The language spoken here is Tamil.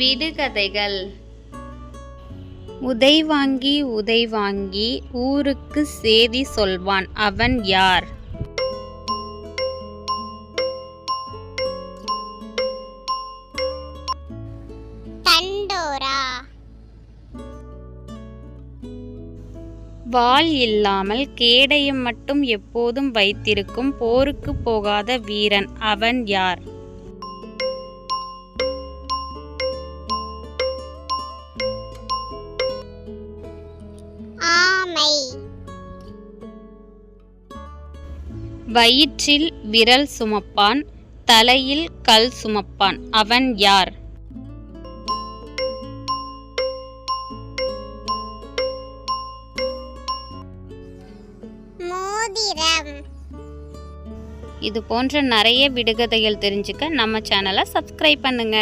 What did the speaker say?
விடுகதைகள். உதை வாங்கி ஊருக்கு சேதி சொல்வான், அவன் யார்? தண்டோரா. வாள் இல்லாமல் கேடயம் மட்டும் எப்போதும் வைத்திருக்கும் போருக்கு போகாத வீரன், அவன் யார்? ஆமை. வயிற்றில் விரல் சுமப்பான், தலையில் கல் சுமப்பான், அவன் யார்? மோதிரம். இது போன்ற நிறைய விடுகதைகள் தெரிஞ்சுக்க நம்ம சேனலை சப்ஸ்கிரைப் பண்ணுங்க.